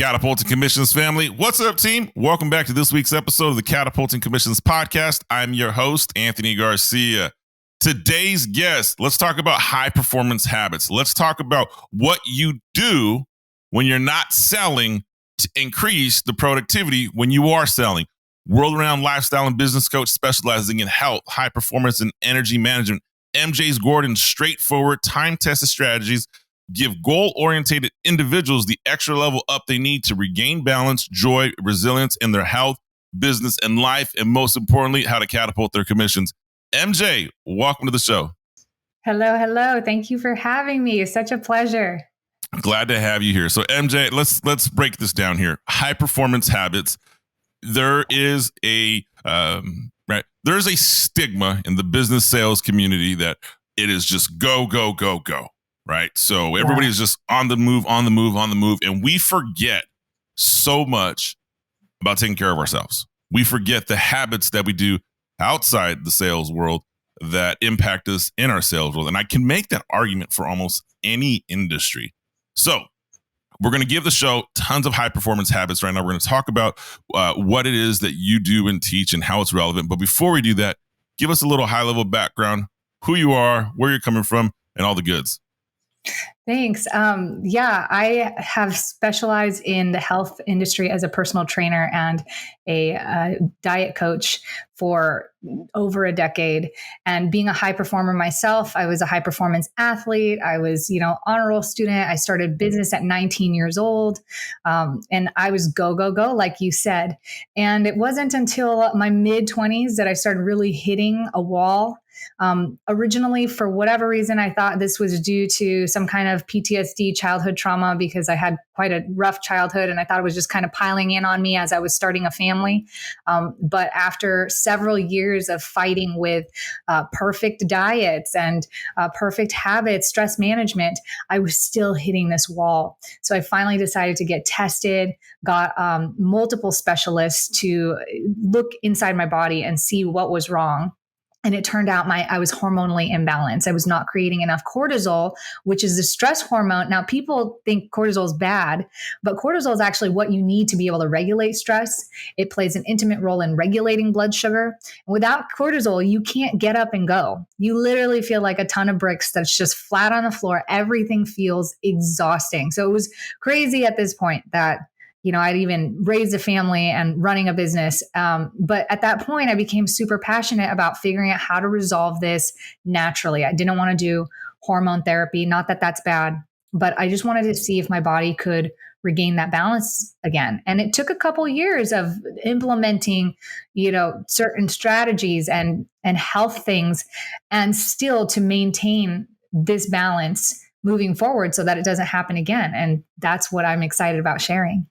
Catapulting Commissions family. What's up, team? Welcome back to this week's episode of the Catapulting Commissions podcast. I'm your host, Anthony Garcia. Today's guest, let's talk about high performance habits. Let's talk about what you do when you're not selling to increase the productivity when you are selling. World-renowned lifestyle and business coach specializing in health, high performance, and energy management. MJ's Gordon's straightforward, time-tested strategies give goal-oriented individuals the extra level up they need to regain balance, joy, resilience in their health, business, and life, and most importantly, how to catapult their commissions. MJ, welcome to the show. Hello. Thank you for having me. It's such a pleasure. Glad to have you here. So MJ, let's break this down here. High performance habits. There is a there's a stigma in the business sales community that it is just go, right? So everybody is just on the move. And we forget so much about taking care of ourselves. We forget the habits that we do outside the sales world that impact us in our sales world. And I can make that argument for almost any industry. So we're going to give the show tons of high performance habits right now. We're going to talk about what it is that you do and teach and how it's relevant. But before we do that, give us a little high level background, who you are, where you're coming from, and all the goods. Thanks. I have specialized in the health industry as a personal trainer and a diet coach for over a decade. And being a high performer myself, I was a high performance athlete. I was, honor roll student. I started business at 19 years old. And I was go, like you said. And it wasn't until my mid 20s that I started really hitting a wall. Originally, for whatever reason, I thought this was due to some kind of PTSD, childhood trauma, because I had quite a rough childhood and I thought it was just kind of piling in on me as I was starting a family. But after several years of fighting with perfect diets and perfect habits, stress management, I was still hitting this wall. So I finally decided to get tested, got multiple specialists to look inside my body and see what was wrong. And it turned out I was hormonally imbalanced. I was not creating enough cortisol, which is the stress hormone. Now, people think cortisol is bad, but cortisol is actually what you need to be able to regulate stress. It plays an intimate role in regulating blood sugar. Without cortisol, you can't get up and go. You literally feel like a ton of bricks that's just flat on the floor. Everything feels exhausting. So it was crazy at this point that I'd even raised a family and running a business. But at that point, I became super passionate about figuring out how to resolve this naturally. I didn't want to do hormone therapy. Not that that's bad, but I just wanted to see if my body could regain that balance again. And it took a couple years of implementing, certain strategies and health things, and still to maintain this balance moving forward so that it doesn't happen again. And that's what I'm excited about sharing.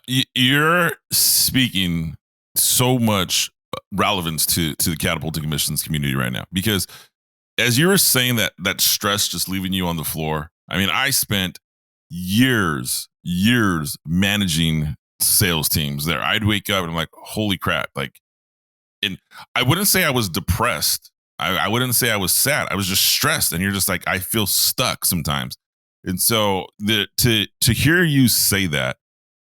You're speaking so much relevance to the Catapulting Commissions community right now, because as you were saying that stress just leaving you on the floor, I mean, I spent years managing sales teams there. I'd wake up and I'm like, holy crap. And I wouldn't say I was depressed. I wouldn't say I was sad. I was just stressed. And you're just like, I feel stuck sometimes. And so to hear you say that,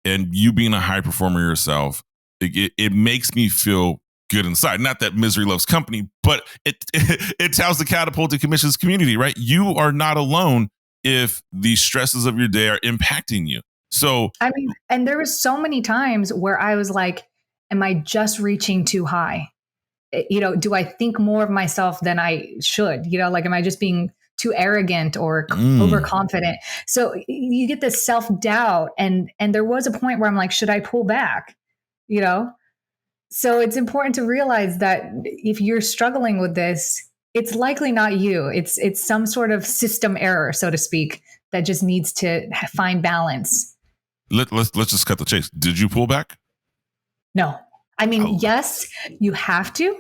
and you being a high performer yourself, it makes me feel good inside. Not that misery loves company, but it tells the Catapulting Commissions community, right? You are not alone if the stresses of your day are impacting you. So, and there was so many times where I was like, am I just reaching too high? Do I think more of myself than I should? Am I just being too arrogant or overconfident? So you get this self-doubt. And there was a point where I'm like, should I pull back? So it's important to realize that if you're struggling with this, it's likely not you. It's some sort of system error, so to speak, that just needs to find balance. Let's just cut the chase. Did you pull back? No. Yes, you have to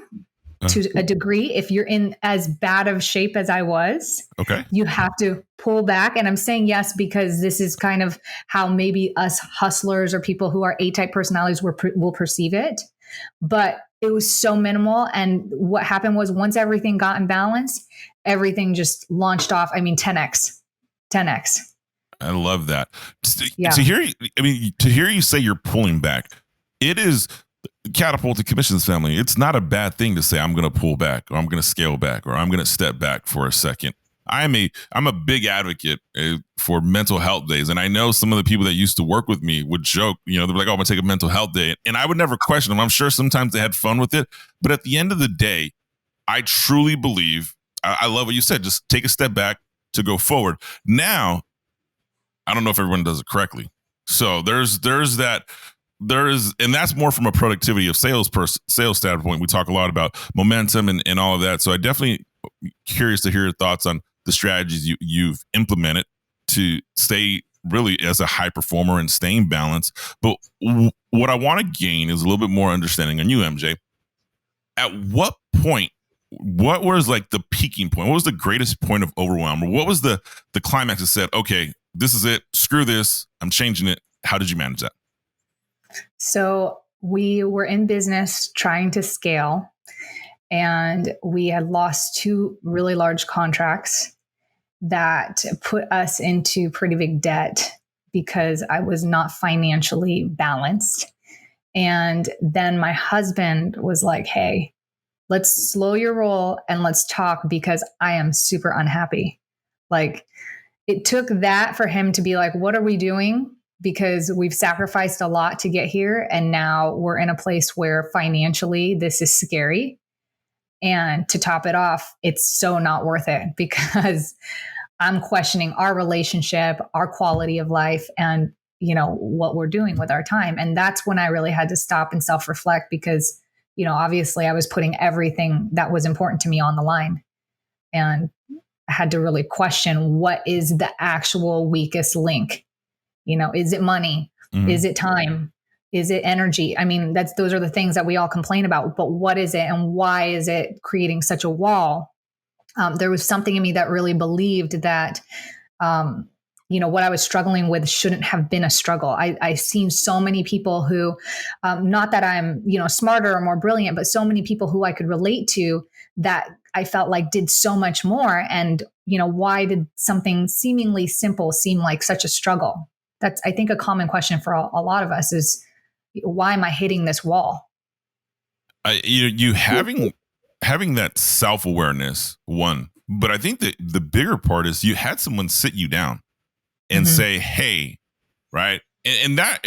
a degree. If you're in as bad of shape as I was, okay, you have to pull back. And I'm saying yes because this is kind of how maybe us hustlers or people who are A-type personalities will perceive it. But it was so minimal. And what happened was once everything got in balance, everything just launched off. 10x. I love that. Yeah. To hear, I mean, to hear you say you're pulling back, it is catapult to commissions family. It's not a bad thing to say I'm going to pull back, or I'm going to scale back, or I'm going to step back for a second. I'm a big advocate for mental health days, and I know some of the people that used to work with me would joke, you know, they're like, "Oh, I'm gonna take a mental health day," and I would never question them. I'm sure sometimes they had fun with it, but at the end of the day, I truly believe. I love what you said. Just take a step back to go forward. Now, I don't know if everyone does it correctly. So there's that and that's more from a productivity of sales standpoint. We talk a lot about momentum and all of that. So I definitely curious to hear your thoughts on the strategies you've implemented to stay really as a high performer and staying balanced. But what I want to gain is a little bit more understanding on you, MJ. At what point, what was like the peaking point? What was the greatest point of overwhelm? Or what was the climax that said, okay, this is it, screw this, I'm changing it? How did you manage that? So we were in business trying to scale, and we had lost two really large contracts that put us into pretty big debt because I was not financially balanced. And then my husband was like, hey, let's slow your roll and let's talk because I am super unhappy. Like, it took that for him to be like, what are we doing? Because we've sacrificed a lot to get here. And now we're in a place where financially this is scary. And to top it off, it's so not worth it because I'm questioning our relationship, our quality of life, and what we're doing with our time. And that's when I really had to stop and self-reflect because, obviously I was putting everything that was important to me on the line. And I had to really question, what is the actual weakest link? Is it money? Mm-hmm. Is it time? Is it energy? I mean, those are the things that we all complain about, but what is it and why is it creating such a wall? There was something in me that really believed that, what I was struggling with shouldn't have been a struggle. I've seen so many people who, not that I'm, smarter or more brilliant, but so many people who I could relate to that I felt like did so much more. And, why did something seemingly simple seem like such a struggle? That's, I think, a common question for a lot of us is, why am I hitting this wall? You having that self-awareness, one, but I think that the bigger part is you had someone sit you down and say, hey, right? And that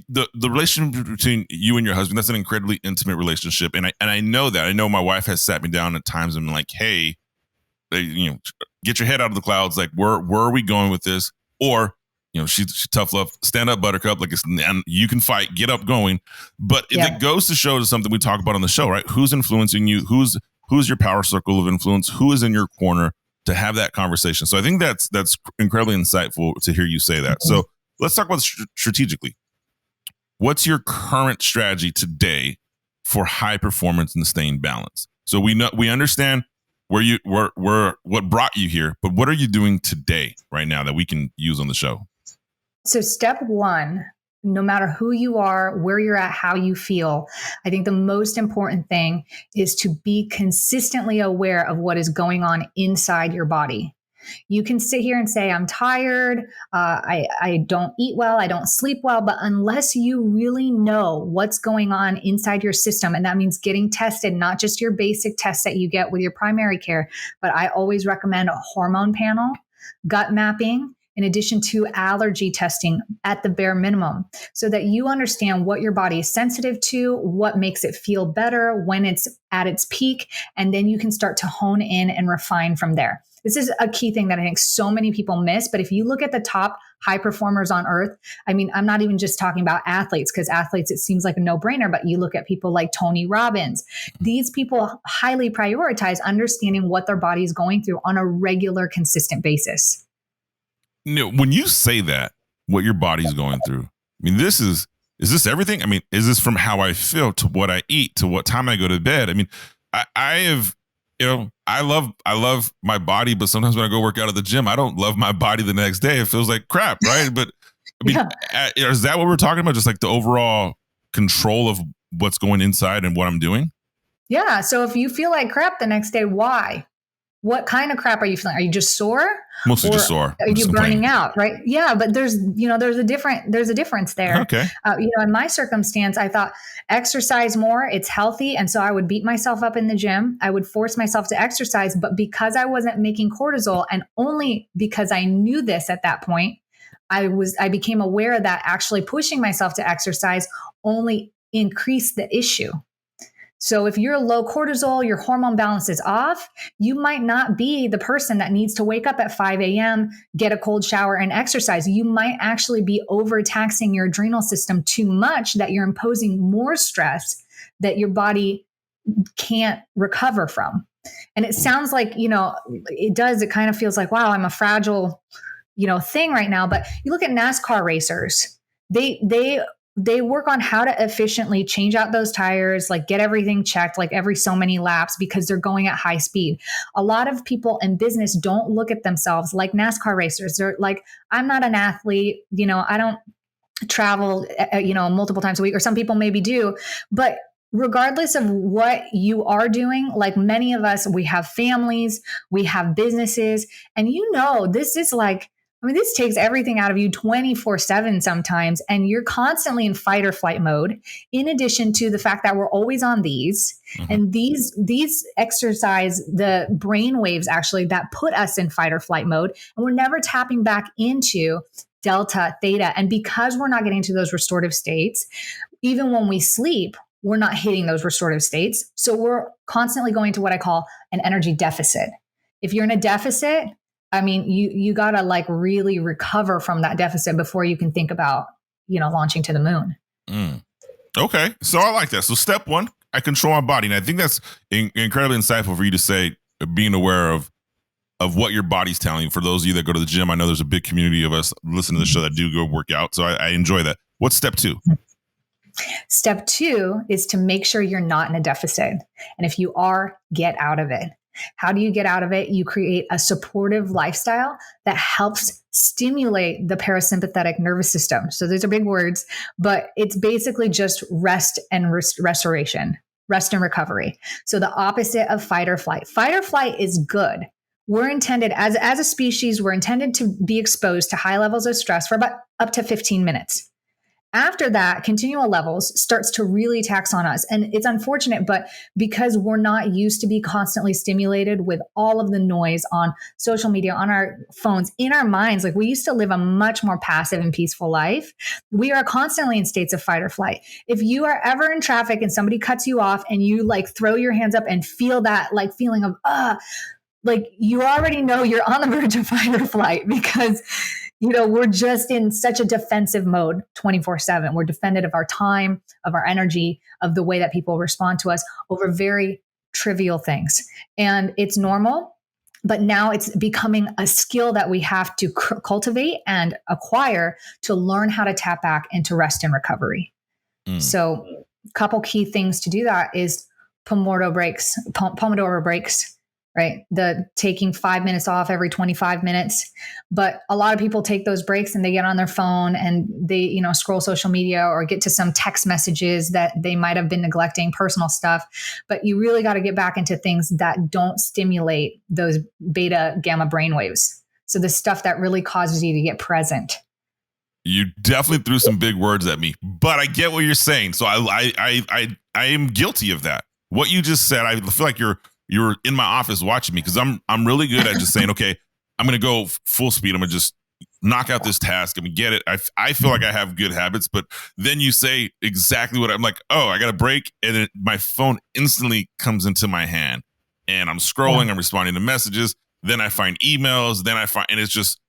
the relationship between you and your husband, that's an incredibly intimate relationship. And I know that. I know my wife has sat me down at times and been like, hey, get your head out of the clouds. Like, where are we going with this? Or, she's tough love, stand up, buttercup, like you can fight, get up going. But it goes to show to something we talk about on the show, right? Who's influencing you? Who's your power circle of influence? Who is in your corner to have that conversation? So I think that's incredibly insightful to hear you say that. So let's talk about strategically. What's your current strategy today for high performance and staying balanced? So we understand what brought you here, but what are you doing today right now that we can use on the show? So step one, no matter who you are, where you're at, how you feel, I think the most important thing is to be consistently aware of what is going on inside your body. You can sit here and say, I'm tired, I don't eat well, I don't sleep well, but unless you really know what's going on inside your system, and that means getting tested, not just your basic tests that you get with your primary care, but I always recommend a hormone panel, gut mapping, in addition to allergy testing at the bare minimum, so that you understand what your body is sensitive to, what makes it feel better when it's at its peak, and then you can start to hone in and refine from there. This is a key thing that I think so many people miss, but if you look at the top high performers on earth, I mean, I'm not even just talking about athletes, because athletes, it seems like a no-brainer, but you look at people like Tony Robbins. These people highly prioritize understanding what their body is going through on a regular, consistent basis. When you say that, what your body's going through, I mean, is this everything? I mean, is this from how I feel to what I eat to what time I go to bed? I mean, I have, I love my body, but sometimes when I go work out at the gym, I don't love my body the next day. It feels like crap, right? But I mean, is that what we're talking about? Just like the overall control of what's going inside and what I'm doing? Yeah. So if you feel like crap the next day, why? what kind of crap are you feeling? Are you just sore? Mostly or just sore. Are you burning out? Right. Yeah. But there's a difference there. Okay. In my circumstance, I thought exercise more, it's healthy. And so I would beat myself up in the gym. I would force myself to exercise. But because I wasn't making cortisol, and only because I knew this at that point, I became aware that actually pushing myself to exercise only increased the issue. So if you're low cortisol, your hormone balance is off, you might not be the person that needs to wake up at 5 a.m., get a cold shower, and exercise. You might actually be overtaxing your adrenal system too much, that you're imposing more stress that your body can't recover from. And it sounds like, it kind of feels like, wow, I'm a fragile, thing right now. But you look at NASCAR racers, they work on how to efficiently change out those tires, like get everything checked, like every so many laps, because they're going at high speed. A lot of people in business don't look at themselves like NASCAR racers. They're like, I'm not an athlete. I don't travel, multiple times a week, or some people maybe do. But regardless of what you are doing, like many of us, we have families, we have businesses, and this is like, this takes everything out of you 24/7 sometimes. And you're constantly in fight or flight mode, in addition to the fact that we're always on these. Mm-hmm. And these exercise the brain waves actually that put us in fight or flight mode. And we're never tapping back into delta, theta. And because we're not getting to those restorative states, even when we sleep, we're not hitting those restorative states. So we're constantly going to what I call an energy deficit. If you're in a deficit, you got to like really recover from that deficit before you can think about, launching to the moon. Okay. So I like that. So step one, I control my body. And I think that's incredibly insightful for you to say, being aware of what your body's telling you. For those of you that go to the gym, I know there's a big community of us listening to the show that do go work out. So I enjoy that. What's step two? Step two is to make sure you're not in a deficit. And if you are, get out of it. How do you get out of it? You create a supportive lifestyle that helps stimulate the parasympathetic nervous system. So those are big words, but it's basically just rest and restoration, rest and recovery. So the opposite of fight or flight. Fight or flight is good. We're intended, as a species, we're intended to be exposed to high levels of stress for about up to 15 minutes. After that, continual levels starts to really tax on us. And it's unfortunate, but because we're not used to be constantly stimulated with all of the noise on social media, on our phones, in our minds, like we used to live a much more passive and peaceful life. We are constantly in states of fight or flight. If you are ever in traffic and somebody cuts you off and you like throw your hands up and feel that like feeling of, like you already know you're on the verge of fight or flight, because we're just in such a defensive mode 24/7. We're defended of our time, of our energy, of the way that people respond to us over very trivial things. And it's normal, but now it's becoming a skill that we have to cultivate and acquire to learn how to tap back into rest and recovery. So a couple key things to do that is Pomodoro breaks. Right? The taking 5 minutes off every 25 minutes. But a lot of people take those breaks and they get on their phone and they, scroll social media or get to some text messages that they might have been neglecting, personal stuff. But you really got to get back into things that don't stimulate those beta gamma brainwaves. So the stuff that really causes you to get present. You definitely threw some big words at me, but I get what you're saying. So I am guilty of that. What you just said, I feel like you're in my office watching me, because I'm really good at just saying, okay, I'm going to go full speed. I'm going to just knock out this task. I'm going to get it. I feel like I have good habits, but then you say exactly what I'm like, oh, I got a break. And then my phone instantly comes into my hand and I'm scrolling, I'm responding to messages. Then I find emails. And it just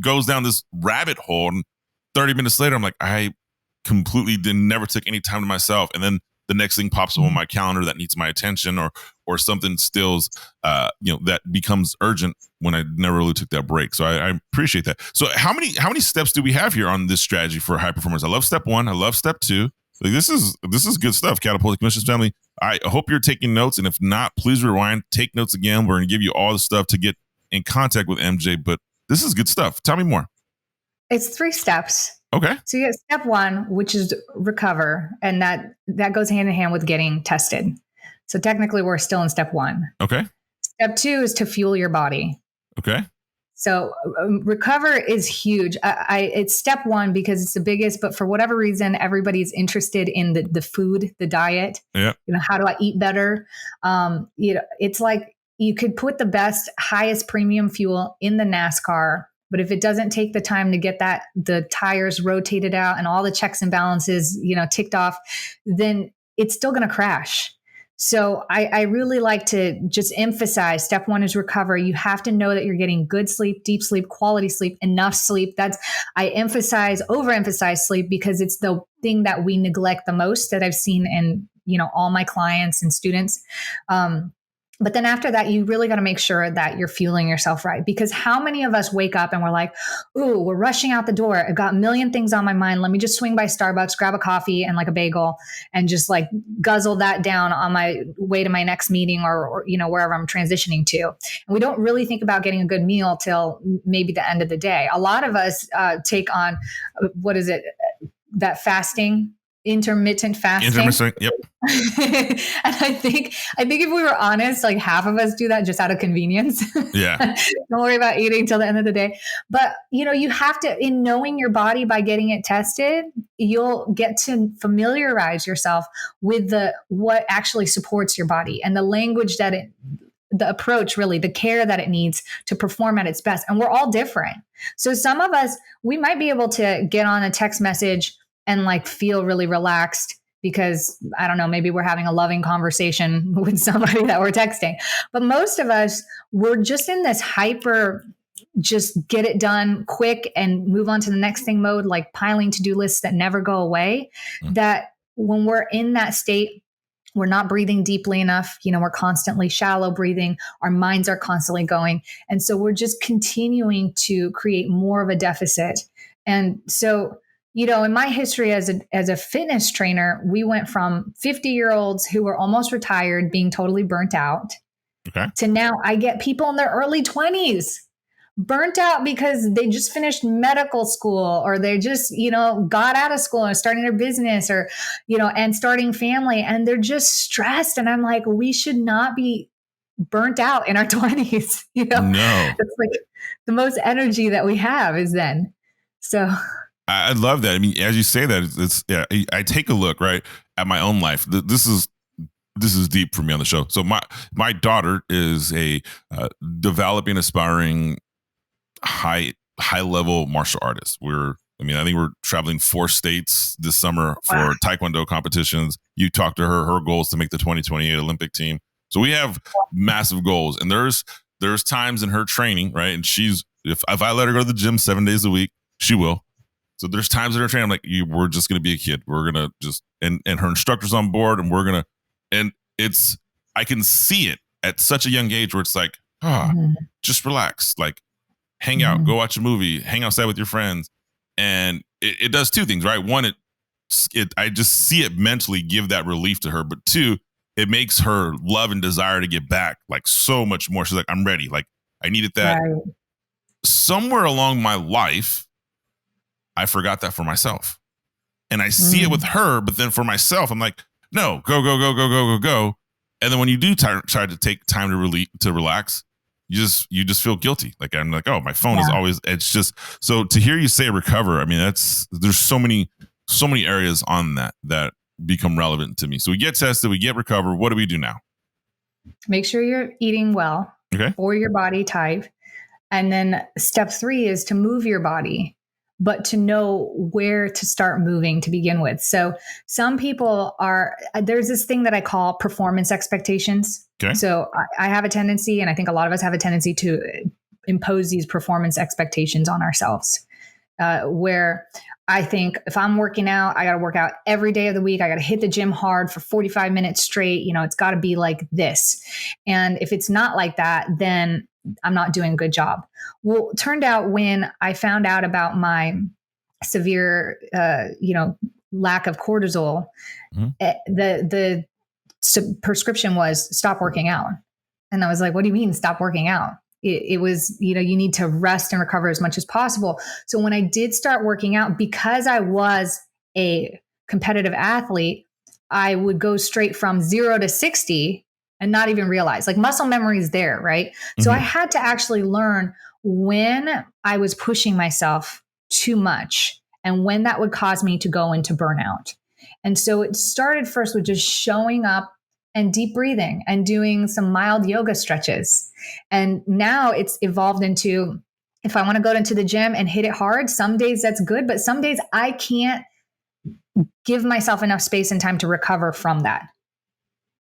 goes down this rabbit hole. And 30 minutes later, I'm like, I completely never took any time to myself. And then the next thing pops up on my calendar that needs my attention, or something stills, that becomes urgent when I never really took that break. So I appreciate that. So how many steps do we have here on this strategy for high performers? I love step one. I love step two. Like, this is good stuff. Catapult Commissions family. I hope you're taking notes, and if not, please rewind, take notes again. We're going to give you all the stuff to get in contact with MJ, but this is good stuff. Tell me more. It's 3 steps. Okay. So you get step 1, which is recover. And that goes hand in hand with getting tested. So technically we're still in step 1. Okay. Step two is to fuel your body. Okay. So recover is huge. It's step one because it's the biggest, but for whatever reason, everybody's interested in the food, the diet. Yeah. How do I eat better? It's like you could put the best, highest premium fuel in the NASCAR, but if it doesn't take the time to get the tires rotated out and all the checks and balances, ticked off, then it's still going to crash. So I really like to just emphasize step one is recover. You have to know that you're getting good sleep, deep sleep, quality sleep, enough sleep. I overemphasize sleep because it's the thing that we neglect the most that I've seen in, all my clients and students. But then after that, you really got to make sure that you're fueling yourself right. Because how many of us wake up and we're like, ooh, we're rushing out the door. I've got a million things on my mind. Let me just swing by Starbucks, grab a coffee and like a bagel and just like guzzle that down on my way to my next meeting or wherever I'm transitioning to. And we don't really think about getting a good meal till maybe the end of the day. A lot of us take on, what is it? That fasting, intermittent fasting. Yep. And I think if we were honest, like half of us do that just out of convenience. Yeah. Don't worry about eating till the end of the day. But you have to, in knowing your body by getting it tested, you'll get to familiarize yourself with what actually supports your body and the language the approach, really, the care that it needs to perform at its best. And we're all different. So some of us, we might be able to get on a text message and like feel really relaxed because I don't know, maybe we're having a loving conversation with somebody that we're texting. But most of us, we're just in this hyper, just get it done quick and move on to the next thing mode, like piling to-do lists that never go away. That when we're in that state, we're not breathing deeply enough. We're constantly shallow breathing. Our minds are constantly going. And so we're just continuing to create more of a deficit. And so in my history as a fitness trainer, we went from 50-year-olds who were almost retired, being totally burnt out, to now I get people in their early 20s burnt out because they just finished medical school or they just, got out of school and starting their business or, and starting family. And they're just stressed. And I'm like, we should not be burnt out in our 20s. No. It's like the most energy that we have is then. So I love that. I mean, as you say that, I take a look right at my own life. This is deep for me on the show. So my daughter is a developing, aspiring, high level martial artist. I think we're traveling 4 states this summer for Taekwondo competitions. You talk to her; her goal is to make the 2028 Olympic team. So we have massive goals, and there's times in her training, right? And if I let her go to the gym 7 days a week, she will. So there's times in her training, I'm like, we're just going to be a kid. We're going to just, and her instructor's on board and I can see it at such a young age where it's like, just relax, like hang out, go watch a movie, hang outside with your friends. And it does 2 things, right? One, I just see it mentally give that relief to her. But 2, it makes her love and desire to get back like so much more. She's like, I'm ready. Like I needed that. Right. Somewhere along my life, I forgot that for myself. And I see it with her, but then for myself, I'm like, no, go. And then when you do try to take time to relax, you just feel guilty. Like I'm like, oh, my phone is always, it's just, so to hear you say recover, I mean, there's so many areas on that become relevant to me. So we get tested, we get recover. What do we do now? Make sure you're eating well for your body type. And then step 3 is to move your body, but to know where to start moving to begin with. So some people there's this thing that I call performance expectations. Okay. So I have a tendency, and I think a lot of us have a tendency to impose these performance expectations on ourselves, where I think if I'm working out, I got to work out every day of the week. I got to hit the gym hard for 45 minutes straight. It's got to be like this. And if it's not like that, then I'm not doing a good job. Well, it turned out when I found out about my severe, lack of cortisol, the prescription was stop working out. And I was like, what do you mean stop working out? It was, you need to rest and recover as much as possible. So when I did start working out, because I was a competitive athlete, I would go straight from 0 to 60 and not even realize. Like muscle memory is there, right? So I had to actually learn when I was pushing myself too much and when that would cause me to go into burnout. And so it started first with just showing up and deep breathing and doing some mild yoga stretches. And now it's evolved into, if I want to go into the gym and hit it hard, some days that's good, but some days I can't give myself enough space and time to recover from that.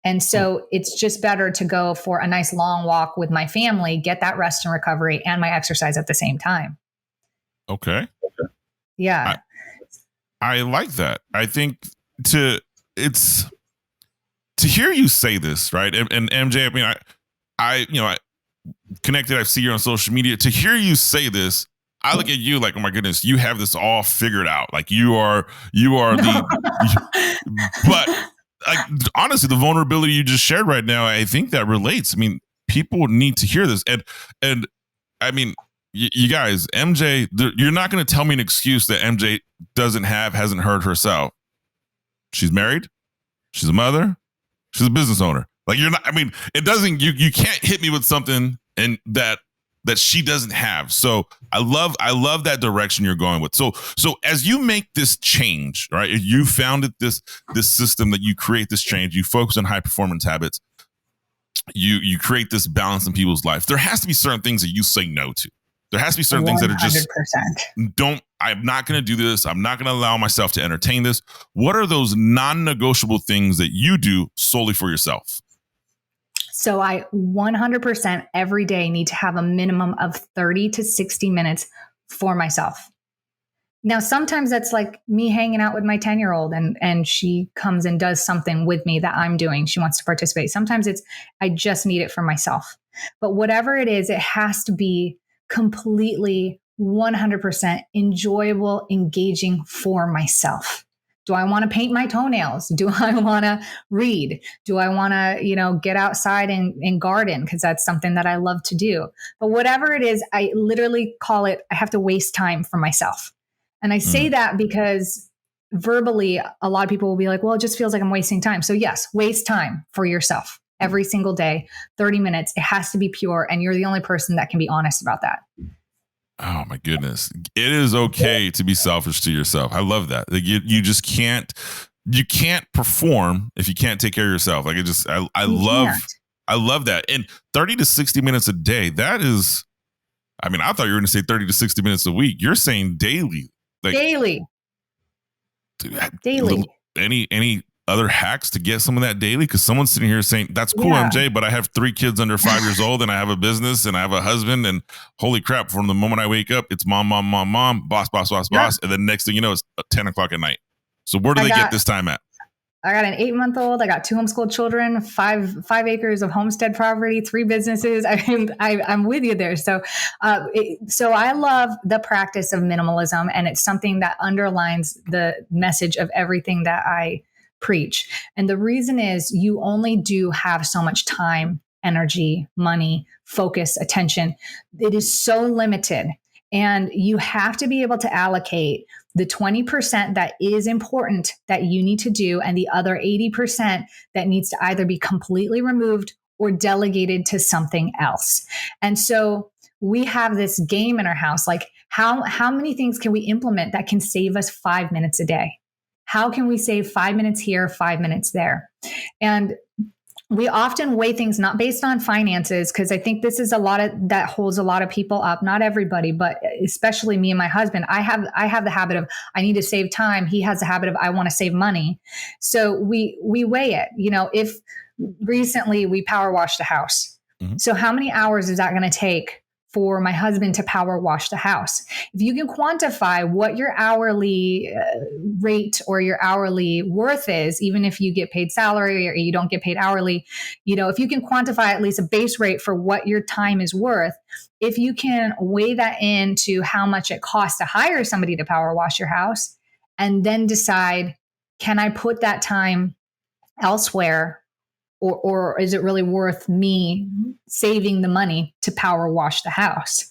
And so it's just better to go for a nice long walk with my family, get that rest and recovery and my exercise at the same time. Okay. Yeah. I like that. I think to hear you say this, right? And MJ, I mean, I connected, I see you on social media. To hear you say this, I look at you like, oh my goodness, you have this all figured out. Like you are but like honestly, the vulnerability you just shared right now, I think that relates. I mean, people need to hear this. And I mean, you guys, MJ, you're not going to tell me an excuse that MJ hasn't heard herself. She's married. She's a mother. She's a business owner. Like you're not, I mean, it doesn't, you can't hit me with something and that she doesn't have. So I love that direction you're going with. So as you make this change, right? You founded this system that you create this change, you focus on high performance habits, you create this balance in people's life. There has to be certain things that you say no to. There has to be certain 100%. Things that are just I'm not going to do this. I'm not going to allow myself to entertain this. What are those non-negotiable things that you do solely for yourself? So I 100% every day need to have a minimum of 30 to 60 minutes for myself. Now, sometimes that's like me hanging out with my 10-year-old and she comes and does something with me that I'm doing. She wants to participate. Sometimes it's, I just need it for myself. But whatever it is, it has to be completely 100% enjoyable, engaging for myself. Do I want to paint my toenails? Do I want to read? Do I want to, get outside and garden? Because that's something that I love to do. But whatever it is, I literally call it, I have to waste time for myself. And I say that because verbally, a lot of people will be like, well, it just feels like I'm wasting time. So yes, waste time for yourself every single day, 30 minutes. It has to be pure. And you're the only person that can be honest about that. Oh my goodness. It is okay to be selfish to yourself. I love that. Like you just can't perform if you can't take care of yourself. Like I love that. And 30 to 60 minutes a day, that is, I mean, I thought you were going to say 30 to 60 minutes a week. You're saying daily. Like daily. Any other hacks to get some of that daily? Because someone's sitting here saying, that's cool, MJ, but I have 3 kids under 5 years old and I have a business and I have a husband and holy crap, from the moment I wake up, it's mom, boss, and then next thing you know, it's 10 o'clock at night. So where do they get this time at? I got an 8-month-old. I got 2 homeschooled children, 5 acres of homestead property, 3 businesses. I'm with you there. So I love the practice of minimalism, and it's something that underlines the message of everything that I preach. And the reason is you only do have so much time, energy, money, focus, attention. It is so limited. And you have to be able to allocate the 20% that is important that you need to do, and the other 80% that needs to either be completely removed or delegated to something else. And so we have this game in our house, like how many things can we implement that can save us 5 minutes a day? How can we save 5 minutes here, 5 minutes there? And we often weigh things not based on finances, because I think this is that holds a lot of people up. Not everybody, but especially me and my husband. I have the habit of, I need to save time. He has the habit of, I want to save money. So we weigh it. If recently we power washed the house. Mm-hmm. So how many hours is that going to take for my husband to power wash the house? If you can quantify what your hourly rate or your hourly worth is, even if you get paid salary or you don't get paid hourly, if you can quantify at least a base rate for what your time is worth, if you can weigh that into how much it costs to hire somebody to power wash your house, and then decide, can I put that time elsewhere? Or is it really worth me saving the money to power wash the house?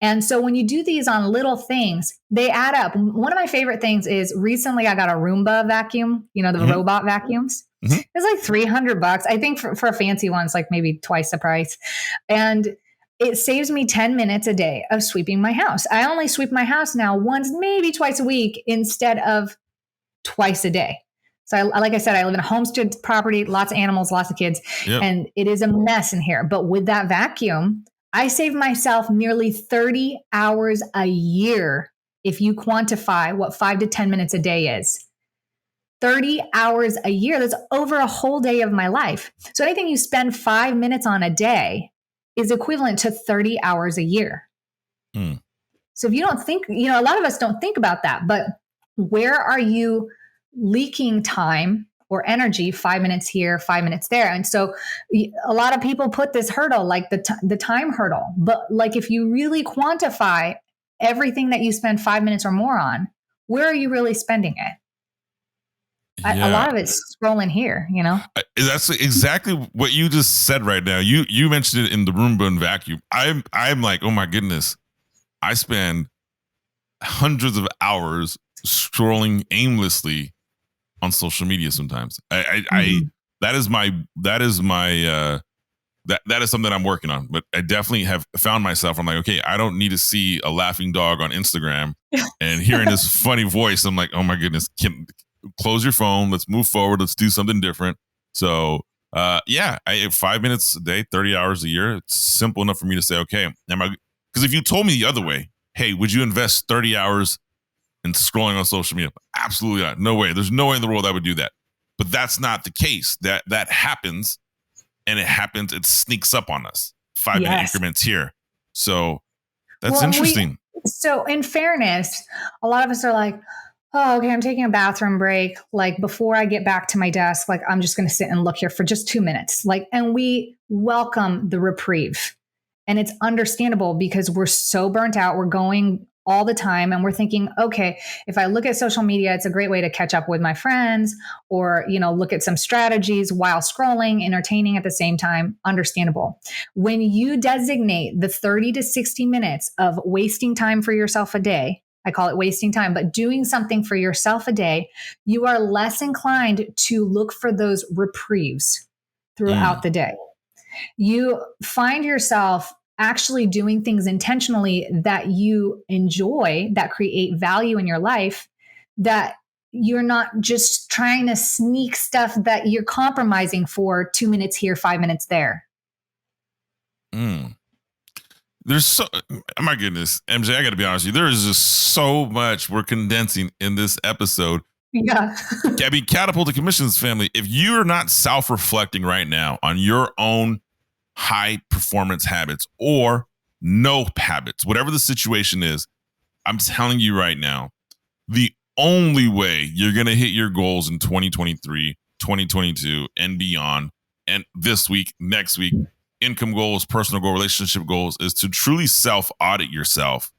And so when you do these on little things, they add up. One of my favorite things is recently I got a Roomba vacuum, the robot vacuums. Mhm. It's like $300. I think for a fancy one, it's like maybe twice the price. And it saves me 10 minutes a day of sweeping my house. I only sweep my house now once, maybe twice a week instead of twice a day. So like I said, I live in a homestead property, lots of animals, lots of kids, Yep. and it is a mess in here. But with that vacuum, I save myself nearly 30 hours a year if you quantify what 5 to 10 minutes a day is. 30 hours a year, that's over a whole day of my life. So anything you spend 5 minutes on a day is equivalent to 30 hours a year. Mm. So if you don't think, a lot of us don't think about that, but where are you leaking time or energy, 5 minutes here, 5 minutes there? And so a lot of people put this hurdle, like the time hurdle. But like if you really quantify everything that you spend 5 minutes or more on, where are you really spending it? A lot of it's scrolling here, That's exactly what you just said right now. You mentioned it in the Roomba and vacuum. I'm like, oh my goodness, I spend hundreds of hours scrolling aimlessly on social media. Sometimes that is something I'm working on. But I definitely have found myself. I'm like, okay, I don't need to see a laughing dog on Instagram and hearing this funny voice. I'm like, oh my goodness, close your phone. Let's move forward. Let's do something different. So, I 5 minutes a day, 30 hours a year. It's simple enough for me to say, okay, because if you told me the other way, hey, would you invest 30 hours in scrolling on social media? Absolutely not. No way. There's no way in the world I would do that. But that's not the case. That happens, and it sneaks up on us. 5 minute increments here. So that's interesting. So in fairness, a lot of us are like, oh, okay, I'm taking a bathroom break. Like before I get back to my desk, like I'm just going to sit and look here for just 2 minutes. And we welcome the reprieve. And it's understandable because we're so burnt out. We're going all the time and we're thinking, okay, if I look at social media, it's a great way to catch up with my friends or, look at some strategies while scrolling, entertaining at the same time. Understandable. When you designate the 30 to 60 minutes of wasting time for yourself a day, I call it wasting time, but doing something for yourself a day, you are less inclined to look for those reprieves throughout the day. You find yourself actually doing things intentionally that you enjoy, that create value in your life, that you're not just trying to sneak stuff that you're compromising for 2 minutes here, 5 minutes there. There's my goodness, MJ, I got to be honest with you. There is just so much we're condensing in this episode. Yeah. Gabby, Catapult to Commissions family, if you're not self-reflecting right now on your own high performance habits or no habits, whatever the situation is, I'm telling you right now, the only way you're going to hit your goals in 2023, 2022 and beyond, and this week, next week, income goals, personal goal, relationship goals, is to truly self-audit yourself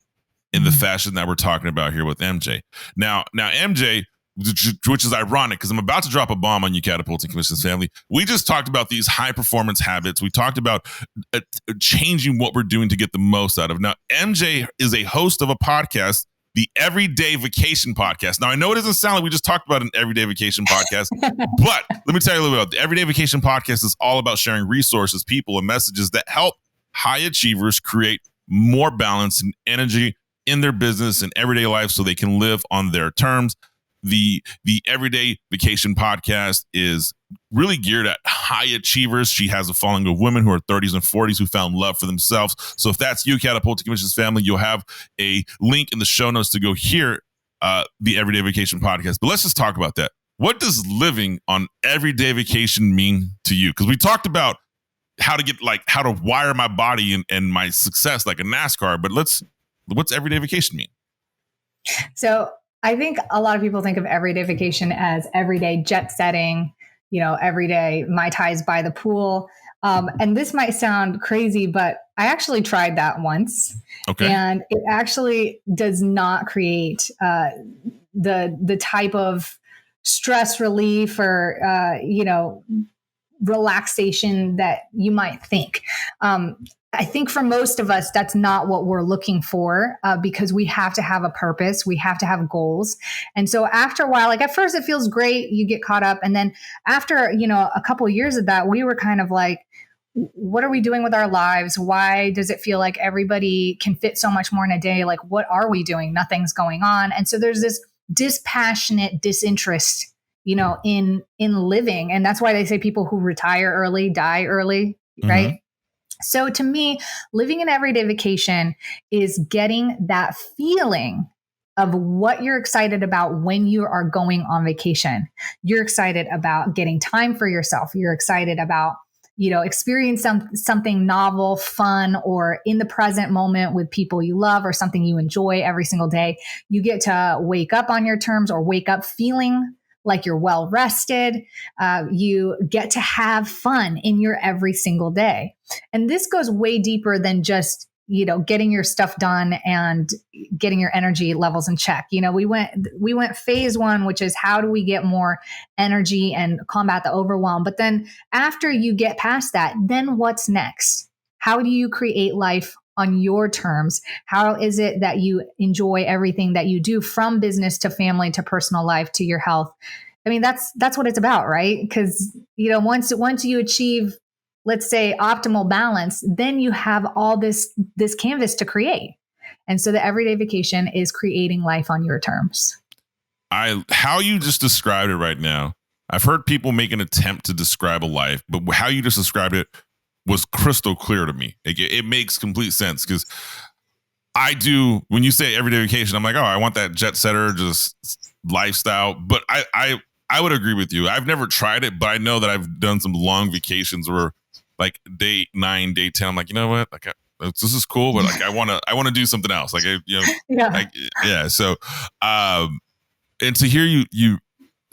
in the fashion that we're talking about here with MJ. Now MJ, which is ironic because I'm about to drop a bomb on you, Catapulting Commissions family. We just talked about these high performance habits. We talked about changing what we're doing to get the most out of. Now, MJ is a host of a podcast, the Everyday Vacation Podcast. Now, I know it doesn't sound like we just talked about an Everyday Vacation Podcast, but let me tell you a little bit about the Everyday Vacation Podcast. Is all about sharing resources, people, and messages that help high achievers create more balance and energy in their business and everyday life so they can live on their terms. The Everyday Vacation Podcast is really geared at high achievers. She has a following of women who are 30s and 40s who found love for themselves. So if that's you, Catapult to Commissions family, you'll have a link in the show notes to go hear the Everyday Vacation Podcast. But let's just talk about that. What does living on Everyday Vacation mean to you? Because we talked about how to wire my body and my success like a NASCAR, but what's Everyday Vacation mean? So I think a lot of people think of everyday vacation as everyday jet setting, everyday Mai Tais by the pool. And this might sound crazy, but I actually tried that once. Okay. And it actually does not create the type of stress relief or, relaxation that you might think. I think for most of us, that's not what we're looking for, because we have to have a purpose. We have to have goals. And so after a while, like at first it feels great, you get caught up. And then after, a couple of years of that, we were kind of like, what are we doing with our lives? Why does it feel like everybody can fit so much more in a day? Like, what are we doing? Nothing's going on. And so there's this dispassionate disinterest, in living. And that's why they say people who retire early die early, right? Mm-hmm. So to me, living an everyday vacation is getting that feeling of what you're excited about when you are going on vacation. You're excited about getting time for yourself. You're excited about, experience something novel, fun, or in the present moment with people you love or something you enjoy every single day. You get to wake up on your terms or wake up feeling like you're well rested. You get to have fun in your every single day. And this goes way deeper than just, getting your stuff done and getting your energy levels in check. We went phase one, which is how do we get more energy and combat the overwhelm? But then after you get past that, then what's next? How do you create life on your terms? How is it that you enjoy everything that you do, from business to family to personal life to your health? I mean, that's what it's about, right? Because, once you achieve, let's say, optimal balance, then you have all this canvas to create. And so the everyday vacation is creating life on your terms. How you just described it right now, I've heard people make an attempt to describe a life, but how you just described it was crystal clear to me. It makes complete sense, because I do, when you say everyday vacation, I'm like, oh, I want that jet setter, just lifestyle. But I would agree with you. I've never tried it, but I know that I've done some long vacations where, like, day 9, day 10, I'm like, you know what? Like, this is cool, but like, I want to do something else. Like, Yeah. like, yeah. So, and to hear you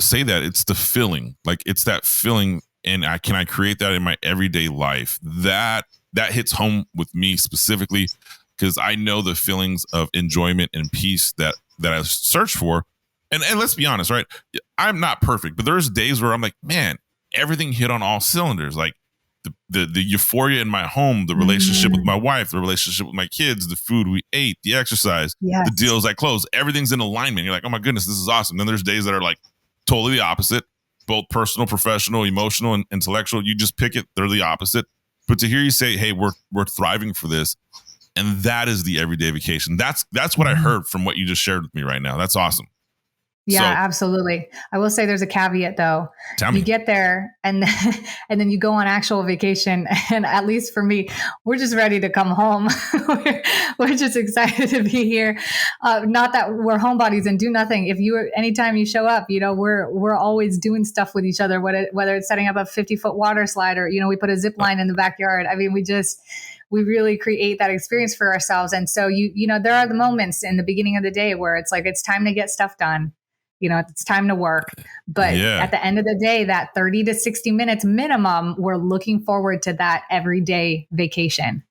say that, it's the feeling, like, it's that feeling. And can I create that in my everyday life? That hits home with me specifically, because I know the feelings of enjoyment and peace that I search for. And let's be honest, right? I'm not perfect, but there's days where I'm like, man, everything hit on all cylinders. Like the euphoria in my home, the relationship with my wife, the relationship with my kids, the food we ate, the exercise, Yes. the deals I closed, everything's in alignment. You're like, oh my goodness, this is awesome. Then there's days that are like totally the opposite, both personal, professional, emotional, and intellectual. You just pick it. They're the opposite. But to hear you say, hey, we're thriving for this. And that is the everyday vacation. That's what I heard from what you just shared with me right now. That's awesome. Yeah, So, absolutely. I will say there's a caveat though. tell me. You get there and then you go on actual vacation. And at least for me, we're just ready to come home. we're just excited to be here. Not that we're homebodies and do nothing. Anytime you show up, we're always doing stuff with each other, whether it's setting up a 50-foot water slide or, we put a zip line in the backyard. I mean, we really create that experience for ourselves. And so, there are the moments in the beginning of the day where it's like, it's time to get stuff done. It's time to work. But at the end of the day, that 30 to 60 minutes minimum, we're looking forward to that everyday vacation.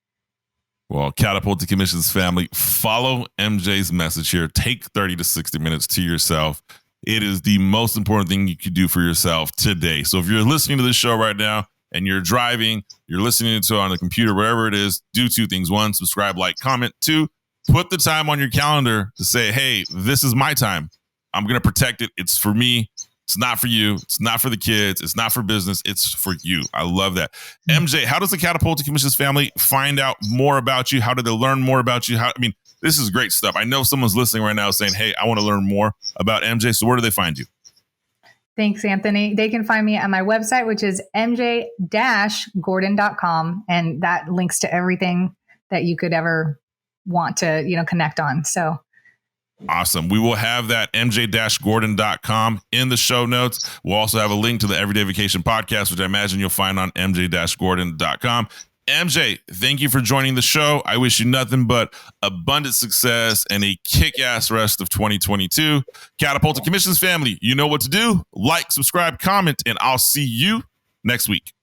Well, Catapult to Commissions family, follow MJ's message here. Take 30 to 60 minutes to yourself. It is the most important thing you could do for yourself today. So if you're listening to this show right now and you're driving, you're listening to it on the computer, wherever it is, do 2 things. 1, subscribe, like, comment. 2, put the time on your calendar to say, hey, this is my time. I'm going to protect it. It's for me. It's not for you. It's not for the kids. It's not for business. It's for you. I love that. MJ, how does the Catapult to Commissions family find out more about you? How do they learn more about you? This is great stuff. I know someone's listening right now saying, hey, I want to learn more about MJ. So where do they find you? Thanks, Anthony. They can find me at my website, which is mj-gordon.com. And that links to everything that you could ever want to, connect on. So awesome. We will have that mj-gordon.com in the show notes. We'll also have a link to the Everyday Vacation podcast, which I imagine you'll find on mj-gordon.com. MJ, thank you for joining the show. I wish you nothing but abundant success and a kick-ass rest of 2022. Catapult to Commissions family, you know what to do. Like, subscribe, comment, and I'll see you next week.